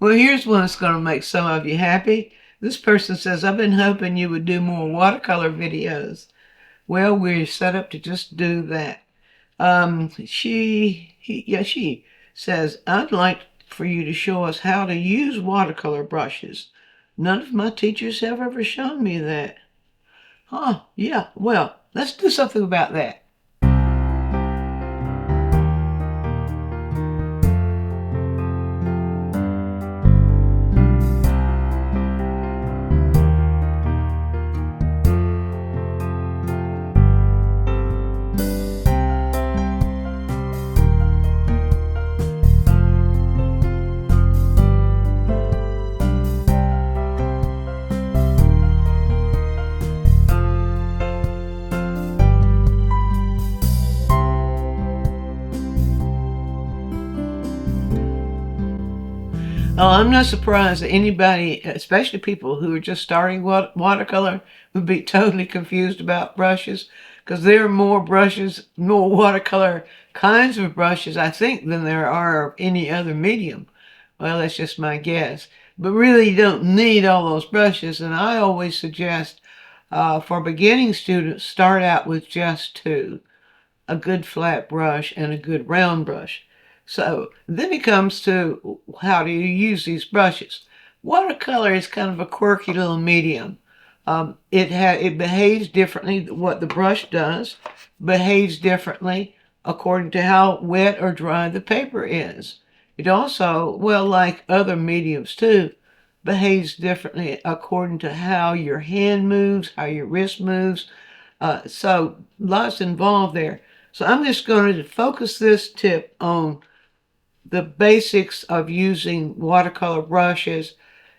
Well, here's one that's going to make some of you happy. This person says, I've been hoping you would do more watercolor videos. Well, we're set up to just do that. She says, I'd like for you to show us how to use watercolor brushes. None of my teachers have ever shown me that. Huh, yeah, well, let's do something about that. Oh, I'm not surprised that anybody, especially people who are just starting watercolor, would be totally confused about brushes, because there are more brushes, more watercolor kinds of brushes, I think, than there are of any other medium. Well, that's just my guess. But really, you don't need all those brushes, and I always suggest for beginning students, start out with just two, a good flat brush and a good round brush. So then it comes to how do you use these brushes. Watercolor is kind of a quirky little medium. It behaves differently. What the brush does behaves differently according to how wet or dry the paper is. It also, well, like other mediums too, behaves differently according to how your hand moves, how your wrist moves. So lots involved there. So I'm just going to focus this tip on the basics of using watercolor brushes.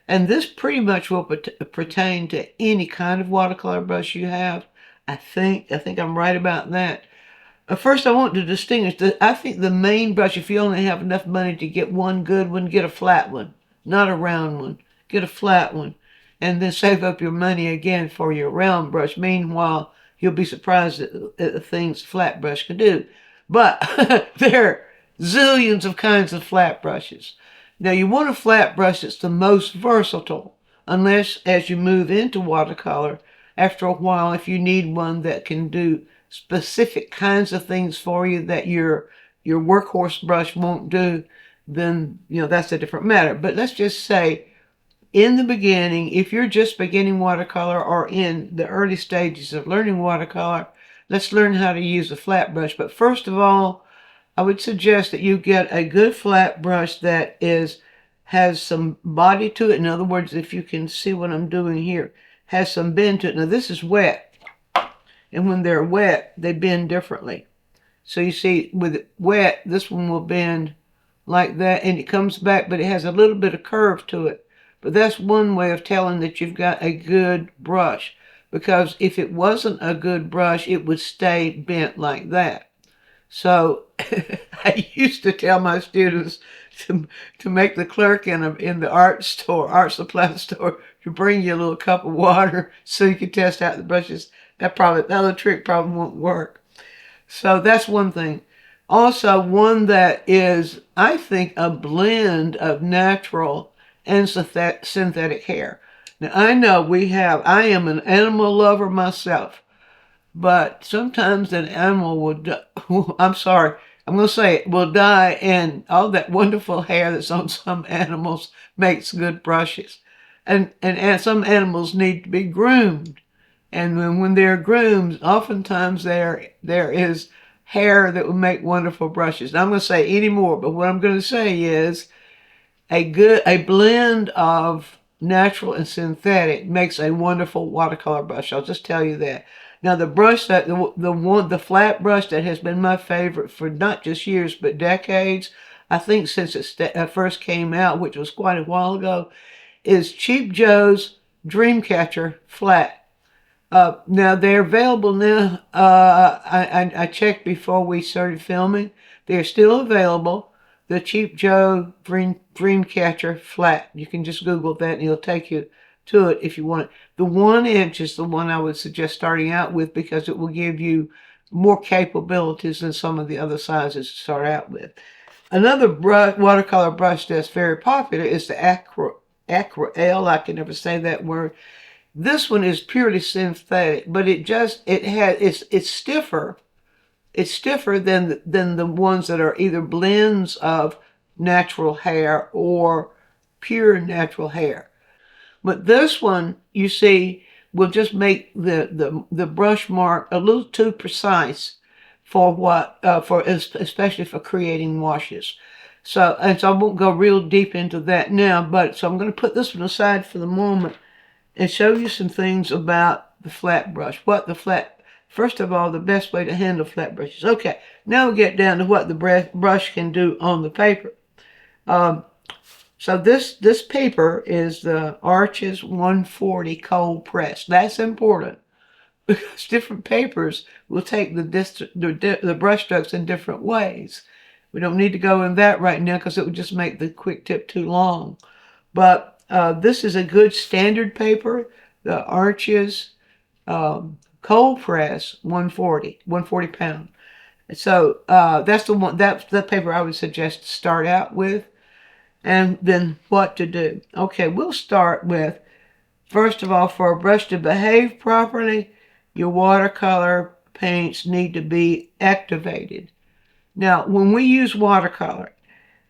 And this pretty much will pertain to any kind of watercolor brush you have. I think I'm right about that. First, I want to distinguish that I think the main brush, if you only have enough money to get one good one, get a flat one, not a round one. Get a flat one, and then save up your money again for your round brush. Meanwhile, you'll be surprised at the things a flat brush can do. But there are zillions of kinds of flat brushes. Now, you want a flat brush that's the most versatile, unless as you move into watercolor, after a while, if you need one that can do specific kinds of things for you that your workhorse brush won't do, then, that's a different matter. But let's just say, in the beginning, if you're just beginning watercolor or in the early stages of learning watercolor, let's learn how to use a flat brush. But first of all, I would suggest that you get a good flat brush that has some body to it. In other words, if you can see what I'm doing here, has some bend to it. Now this is wet, and when they're wet, they bend differently. So you see, with it wet, this one will bend like that, and it comes back, but it has a little bit of curve to it. But that's one way of telling that you've got a good brush, because if it wasn't a good brush, it would stay bent like that. So I used to tell my students to make the clerk in the art supply store, to bring you a little cup of water so you could test out the brushes. That other trick probably won't work. So that's one thing. Also, one that is, I think, a blend of natural and synthetic hair. Now, I know I am an animal lover myself, but sometimes an animal will, I'm sorry, I'm going to say it, will die, and all that wonderful hair that's on some animals makes good brushes. And some animals need to be groomed. And when they're groomed, oftentimes there is hair that will make wonderful brushes. Now, I'm going to say any more, but what I'm going to say is a blend of natural and synthetic makes a wonderful watercolor brush. I'll just tell you that. Now, the brush the flat brush that has been my favorite for not just years but decades, I think since it first came out, which was quite a while ago, is Cheap Joe's Dreamcatcher Flat. Now they're available now. I checked before we started filming. They're still available. The Cheap Joe Dreamcatcher Flat. You can just Google that and it'll take you to it if you want it. The 1 inch is the one I would suggest starting out with, because it will give you more capabilities than some of the other sizes to start out with. Another watercolor brush that's very popular is the Aquarelle. I can never say that word. This one is purely synthetic, but it's stiffer. It's stiffer than the ones that are either blends of natural hair or pure natural hair. But this one, you see, will just make the brush mark a little too precise for especially for creating washes. So I won't go real deep into that now, but so I'm going to put this one aside for the moment and show you some things about the flat brush. First of all, the best way to handle flat brushes. Okay, now we get down to what the brush can do on the paper. So this paper is the Arches 140 cold press. That's important because different papers will take the brush strokes in different ways. We don't need to go in that right now because it would just make the quick tip too long. But this is a good standard paper, the Arches cold press 140 pound. So that's the paper I would suggest to start out with. And then what to do. Okay, we'll start with, first of all, for a brush to behave properly, your watercolor paints need to be activated. Now, when we use watercolor,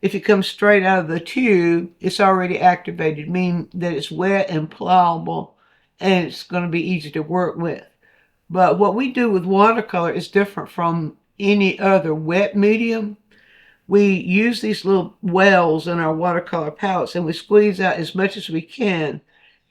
if it comes straight out of the tube, it's already activated, meaning that it's wet and pliable, and it's going to be easy to work with. But what we do with watercolor is different from any other wet medium. We use these little wells in our watercolor palettes and we squeeze out as much as we can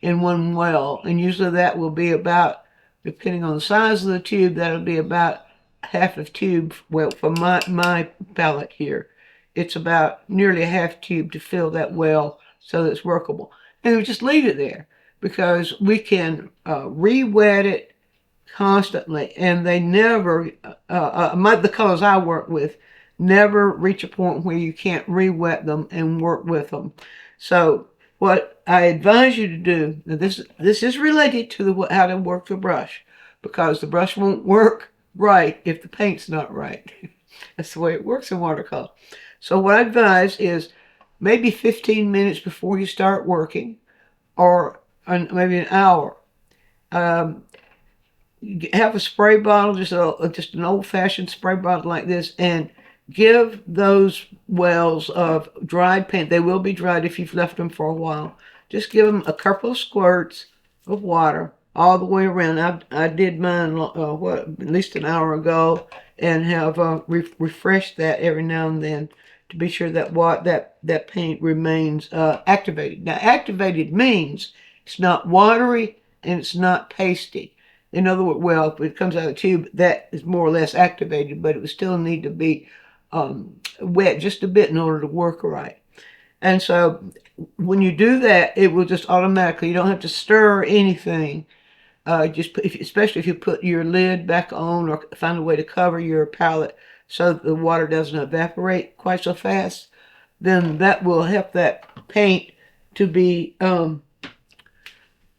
in one well. And usually that will be about, depending on the size of the tube, that'll be about half a tube. Well, for my palette here, it's about nearly a half tube to fill that well so that it's workable. And we just leave it there because we can re-wet it constantly, and they never, the colors I work with, never reach a point where you can't re-wet them and work with them. So what I advise you to do, now this is related to how to work the brush, because the brush won't work right if the paint's not right. That's the way it works in watercolor. So what I advise is maybe 15 minutes before you start working, or maybe an hour. Have a spray bottle, just an old-fashioned spray bottle like this, and give those wells of dried paint, they will be dried if you've left them for a while, just give them a couple of squirts of water all the way around. I did mine at least an hour ago, and have refreshed that every now and then to be sure that that paint remains activated. Now, activated means it's not watery and it's not pasty. In other words, well, if it comes out of the tube, that is more or less activated, but it would still need to be wet just a bit in order to work right. And so when you do that, it will just automatically, you don't have to stir anything. Especially if you put your lid back on or find a way to cover your palette so that the water doesn't evaporate quite so fast, then that will help that paint to be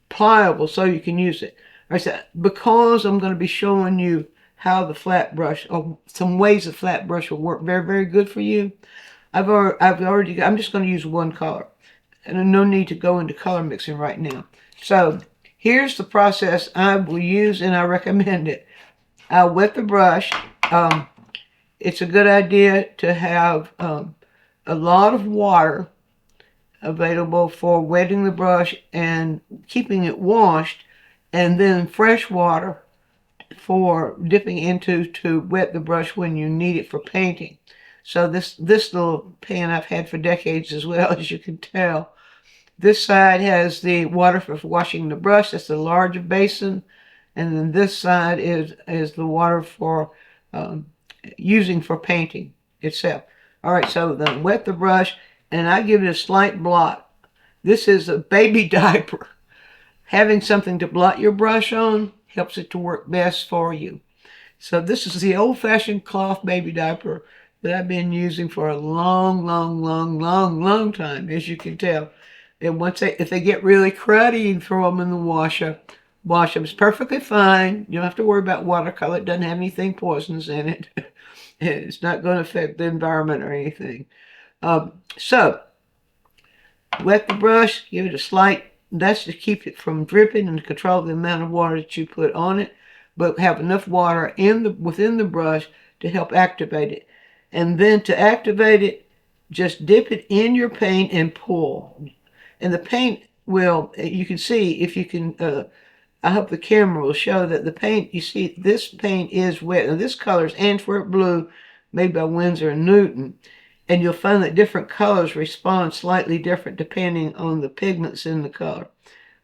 pliable so you can use it. I said, because I'm going to be showing you how the flat brush, or some ways the flat brush will work very, very good for you, I'm just going to use one color. And no need to go into color mixing right now. So here's the process I will use, and I recommend it. I'll wet the brush. It's a good idea to have a lot of water available for wetting the brush and keeping it washed, and then fresh water for dipping into to wet the brush when you need it for painting. So this little pan I've had for decades as well, as you can tell. This side has the water for washing the brush. That's the larger basin. And then this side is the water for using for painting itself. All right, so then wet the brush, and I give it a slight blot. This is a baby diaper. Having something to blot your brush on helps it to work best for you. So this is the old-fashioned cloth baby diaper that I've been using for a long, long, long, long, long time, as you can tell. And if they get really cruddy, you can throw them in the washer. Wash them. It's perfectly fine. You don't have to worry about watercolor. It doesn't have anything poisonous in it. It's not going to affect the environment or anything. So wet the brush, give it a slight, that's to keep it from dripping and control the amount of water that you put on it, but have enough water within the brush to help activate it. And then to activate it, just dip it in your paint and pull. And the paint will, you can see if you can, I hope the camera will show that the paint, you see this paint is wet. And this color is Antwerp Blue, made by Winsor and Newton. And you'll find that different colors respond slightly different depending on the pigments in the color.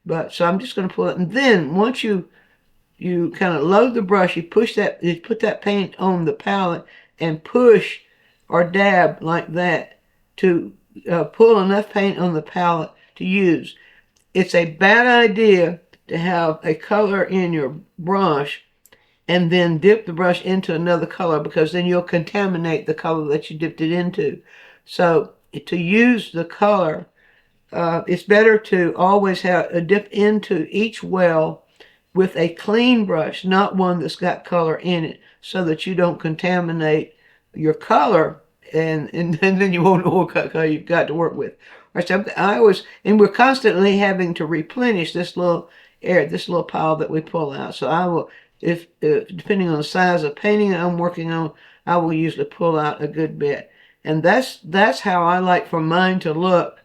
But so I'm just going to pull it. And then once you kind of load the brush, you put that paint on the palette and push or dab like that to pull enough paint on the palette to use. It's a bad idea to have a color in your brush and then dip the brush into another color, because then you'll contaminate the color that you dipped it into. So to use the color, it's better to always have a dip into each well with a clean brush, not one that's got color in it, so that you don't contaminate your color, and then you won't know what color you've got to work with. Right, so we're constantly having to replenish this little pile that we pull out. So I will, if depending on the size of painting I'm working on, I will usually pull out a good bit. And that's how I like for mine to look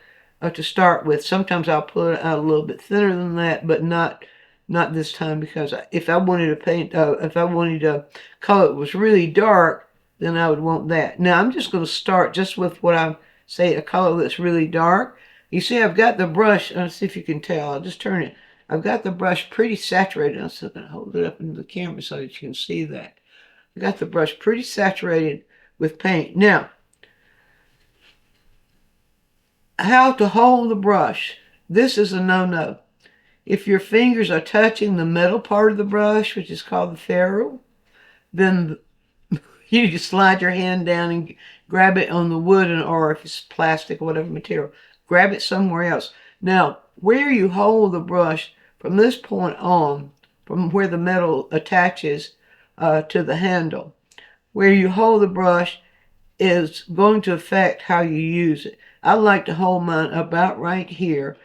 to start with. Sometimes I'll pull it out a little bit thinner than that, but not this time, because if I wanted to paint, if I wanted to color it was really dark, then I would want that. Now I'm just going to start just with what I say, a color that's really dark. You see, I've got the brush. Let's see if you can tell. I'll just turn it. I've got the brush pretty saturated. I'm still going to hold it up into the camera so that you can see that. I got the brush pretty saturated with paint. Now, how to hold the brush. This is a no-no. If your fingers are touching the metal part of the brush, which is called the ferrule, then you need to slide your hand down and grab it on the wood, or if it's plastic or whatever material, grab it somewhere else. Now, where you hold the brush from this point on, from where the metal attaches to the handle, where you hold the brush is going to affect how you use it. I like to hold mine about right here,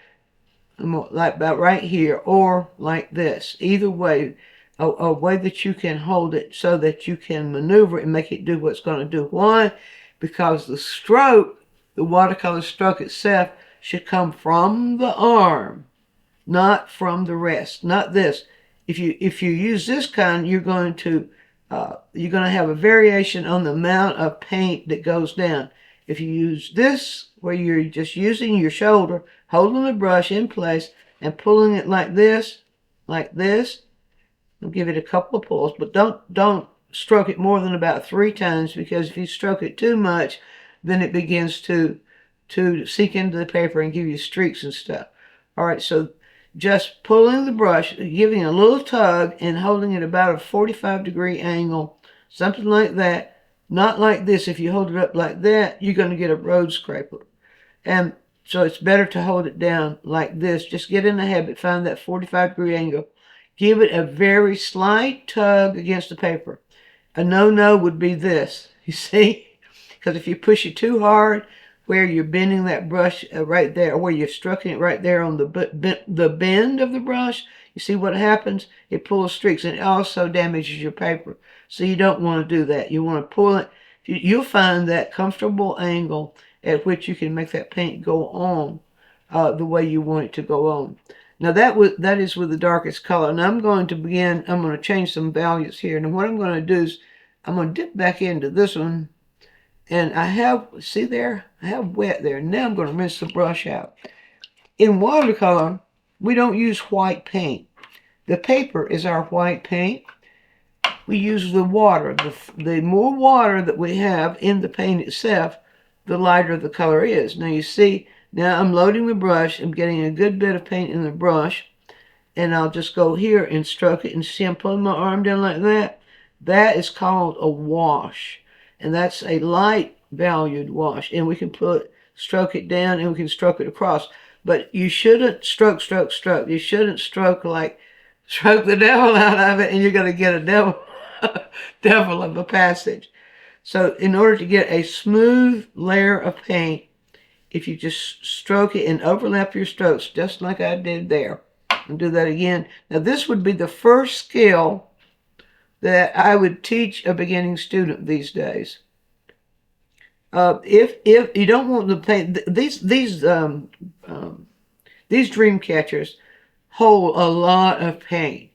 or like this. Either way, a way that you can hold it so that you can maneuver it and make it do what it's going to do. Why? Because the stroke, the watercolor stroke itself, should come from the arm, not from the wrist. Not this. If you use this kind, you're going to have a variation on the amount of paint that goes down. If you use this, where you're just using your shoulder, holding the brush in place and pulling it like this, I'll give it a couple of pulls, but don't stroke it more than about 3 times, because if you stroke it too much, then it begins to sink into the paper and give you streaks and stuff. All right, so just pulling the brush, giving a little tug, and holding it about a 45-degree angle, something like that. Not like this. If you hold it up like that, you're going to get a road scraper. And so it's better to hold it down like this. Just get in the habit, find that 45-degree angle. Give it a very slight tug against the paper. A no-no would be this, you see? Because if you push it too hard, where you're bending that brush right there, or where you're stroking it right there on the bend of the brush, you see what happens? It pulls streaks, and it also damages your paper. So you don't want to do that. You want to pull it. You'll find that comfortable angle at which you can make that paint go on the way you want it to go on. Now that is with the darkest color. Now I'm going to change some values here. And what I'm going to do is I'm going to dip back into this one. And I have wet there. Now I'm going to rinse the brush out. In watercolor, we don't use white paint. The paper is our white paint. We use the water. The more water that we have in the paint itself, the lighter the color is. Now you see, now I'm loading the brush. I'm getting a good bit of paint in the brush. And I'll just go here and stroke it. And see, I'm pulling my arm down like that. That is called a wash. And that's a light valued wash. And we can stroke it down, and we can stroke it across. But you shouldn't stroke. You shouldn't stroke the devil out of it, and you're going to get a devil of a passage. So in order to get a smooth layer of paint, if you just stroke it and overlap your strokes, just like I did there, and do that again. Now this would be the first skill that I would teach a beginning student these days. If you don't want to paint, these dream catchers hold a lot of paint.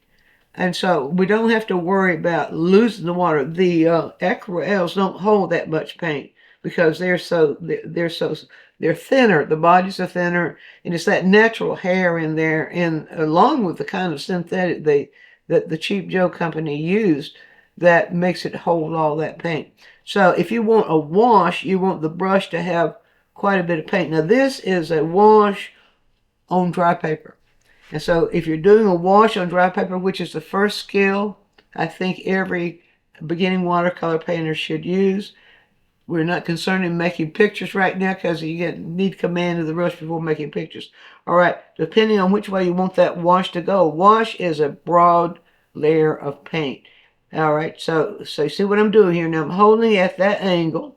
And so we don't have to worry about losing the water. The aquarelles don't hold that much paint because they're thinner. The bodies are thinner, and it's that natural hair in there, and along with the kind of synthetic that the Cheap Joe company used, that makes it hold all that paint. So if you want a wash, you want the brush to have quite a bit of paint. Now this is a wash on dry paper. And so if you're doing a wash on dry paper, which is the first skill I think every beginning watercolor painter should use, we're not concerned in making pictures right now because you need command of the brush before making pictures. All right, depending on which way you want that wash to go. Wash is a broad layer of paint. All right, so you see what I'm doing here. Now I'm holding it at that angle,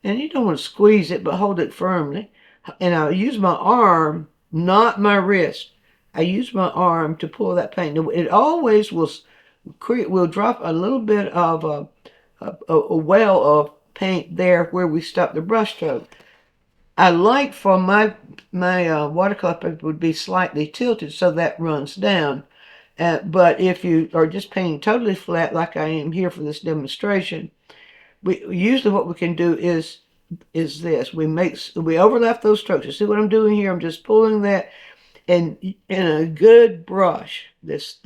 and you don't want to squeeze it, but hold it firmly. And I'll use my arm, not my wrist. I use my arm to pull that paint. It always will drop a little bit of a well of paint there where we stop the brush stroke. I like for my watercolor paper would be slightly tilted so that runs down. But if you are just painting totally flat like I am here for this demonstration, usually what we can do is this. We overlap those strokes. You see what I'm doing here? I'm just pulling that, and in a good brush that's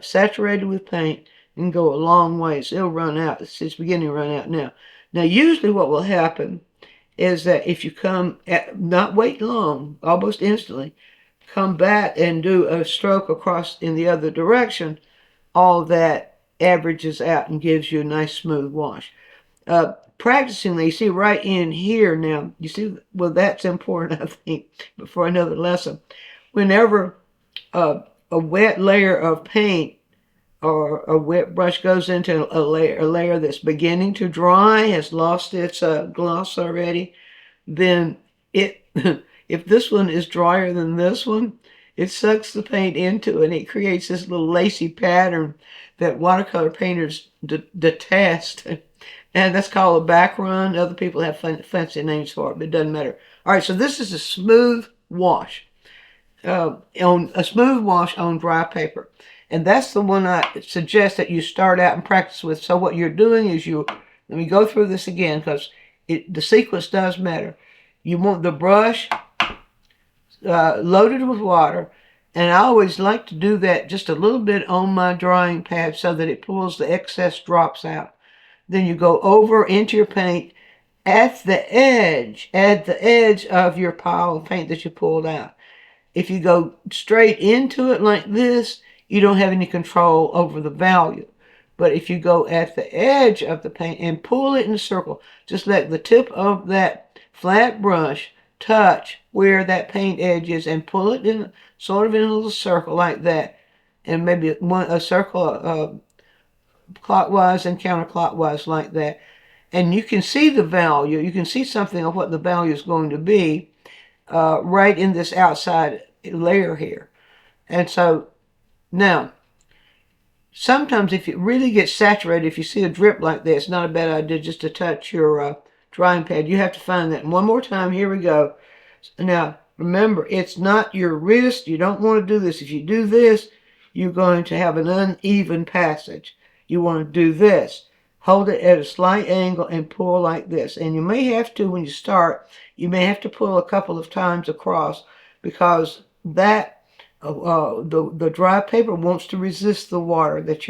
saturated with paint and go a long ways. It'll run out. It's beginning to run out now. Now usually what will happen is that if you not wait long, almost instantly, come back and do a stroke across in the other direction, all that averages out and gives you a nice smooth wash. Practicing, you see right in here now, you see, well, that's important, I think, for another lesson. Whenever a wet layer of paint or a wet brush goes into a layer that's beginning to dry, has lost its gloss already, then if this one is drier than this one, it sucks the paint into it, and it creates this little lacy pattern that watercolor painters detest. And that's called a back run. Other people have fancy names for it, but it doesn't matter. All right, so this is a smooth wash. On a smooth wash on dry paper. And that's the one I suggest that you start out and practice with. So what you're doing is let me go through this again because the sequence does matter. You want the brush loaded with water, and I always like to do that just a little bit on my drying pad so that it pulls the excess drops out. Then you go over into your paint at the edge of your pile of paint that you pulled out. If you go straight into it like this, you don't have any control over the value. But if you go at the edge of the paint and pull it in a circle, just let the tip of that flat brush touch where that paint edge is and pull it in sort of in a little circle like that. And maybe a circle clockwise and counterclockwise like that. And you can see the value. You can see something of what the value is going to be right in this outside layer here. And so now, sometimes if it really gets saturated, if you see a drip like that, it's not a bad idea just to touch your drying pad. You have to find that. And one more time, here we go. Now, remember, it's not your wrist. You don't want to do this. If you do this, you're going to have an uneven passage. You want to do this. Hold it at a slight angle and pull like this. And you may have to, when you start, you may have to pull a couple of times across because that the dry paper wants to resist the water that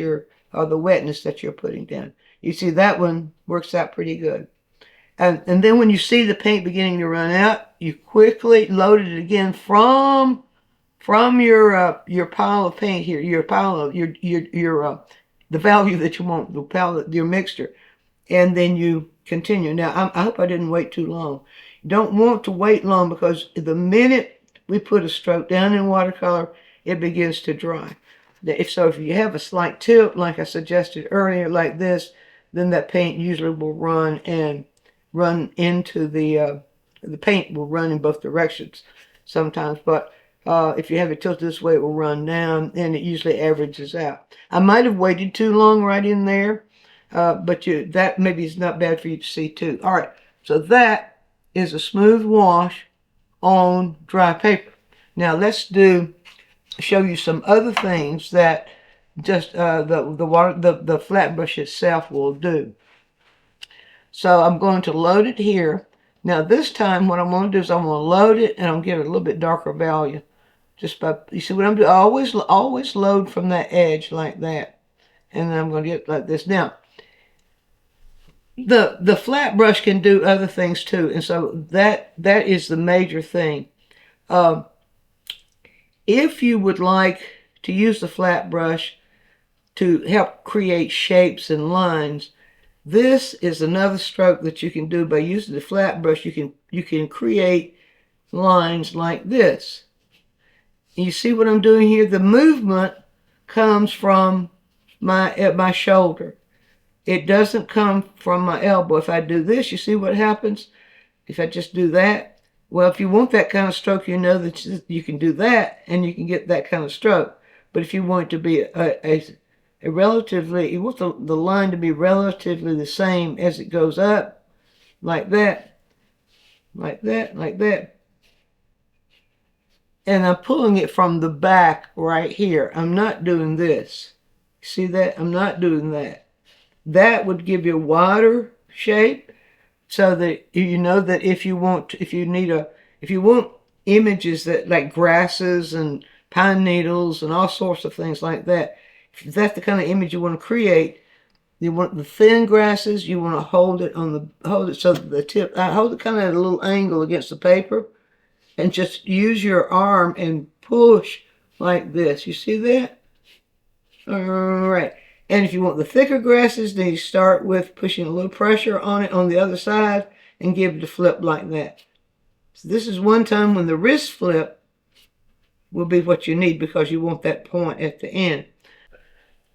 the wetness that you're putting down. You see, that one works out pretty good. And then when you see the paint beginning to run out, you quickly load it again from your pile of paint here, your pile of the value that you want, the palette, your mixture, and then you continue. Now, I hope I didn't wait too long. You don't want to wait long because the minute we put a stroke down in watercolor, it begins to dry. If you have a slight tilt, like I suggested earlier, like this, then that paint usually will run into the paint will run in both directions sometimes. But if you have it tilted this way, it will run down, and it usually averages out. I might have waited too long right in there, but that maybe is not bad for you to see too. All right, so that is a smooth wash on dry paper. Now let's show you some other things that just the flat brush itself will do. So I'm going to load it here. Now this time what I'm going to do is I'm going to load it, and I'm going to give it a little bit darker value. Just by, you see what I'm doing? I always load from that edge like that. And then I'm going to get like this. Now, the flat brush can do other things too. And so that is the major thing. If you would like to use the flat brush to help create shapes and lines, this is another stroke that you can do by using the flat brush. You can create lines like this. You see what I'm doing here? The movement comes from my shoulder. It doesn't come from my elbow. If I do this, you see what happens? If I just do that, well, if you want that kind of stroke, you know that you can do that and you can get that kind of stroke. But if you want it to be a relatively, you want the line to be relatively the same as it goes up, like that, like that, like that. And I'm pulling it from the back right here. I'm not doing this. See that? I'm not doing that. That would give you a wider shape, so that you know that if you want images that like grasses and pine needles and all sorts of things like that, if that's the kind of image you want to create, you want the thin grasses, you want to hold it so that the tip, I hold it kind of at a little angle against the paper, and just use your arm and push like this. You see that? All right. And if you want the thicker grasses, then you start with pushing a little pressure on it on the other side and give it a flip like that. So this is one time when the wrist flip will be what you need, because you want that point at the end.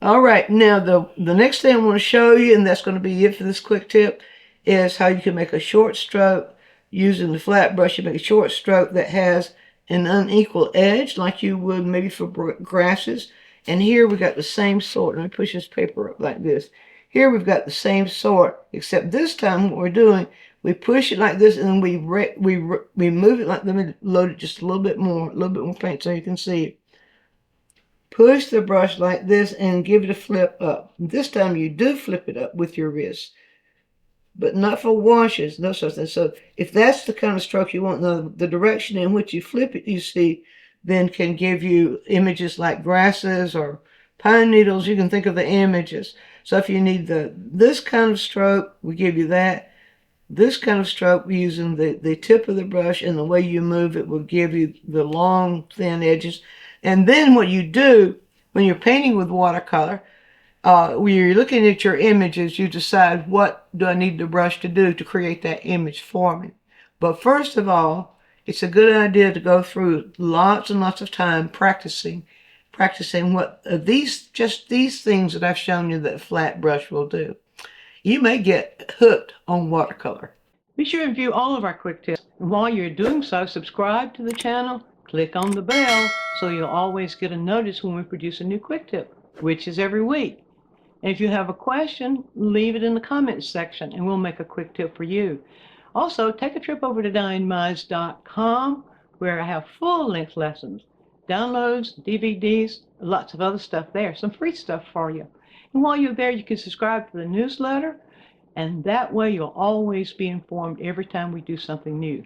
All right, now the next thing I want to show you, and that's going to be it for this quick tip, is how you can make a short stroke using the flat brush. You make a short stroke that has an unequal edge, like you would maybe for grasses. And here we got the same sort. Let me push this paper up like this. Here we've got the same sort, except this time what we're doing, we push it like this, and then we move it like, let me load it just a little bit more paint so you can see it. Push the brush like this and give it a flip up. This time you do flip it up with your wrist, but not for washes, no such thing. So if that's the kind of stroke you want, the direction in which you flip it, you see, then can give you images like grasses or pine needles. You can think of the images. So if you need this kind of stroke, we give you that. This kind of stroke, using the tip of the brush and the way you move it, will give you the long, thin edges. And then what you do when you're painting with watercolor, when you're looking at your images, you decide, what do I need the brush to do to create that image for me? But first of all, it's a good idea to go through lots and lots of time practicing what these things that I've shown you that flat brush will do. You may get hooked on watercolor. Be sure to view all of our quick tips. And while you're doing so, subscribe to the channel, click on the bell, so you'll always get a notice when we produce a new quick tip, which is every week. And if you have a question, leave it in the comments section and we'll make a quick tip for you. Also, take a trip over to DianeMize.com, where I have full-length lessons, downloads, DVDs, lots of other stuff there, some free stuff for you. And while you're there, you can subscribe to the newsletter, and that way you'll always be informed every time we do something new.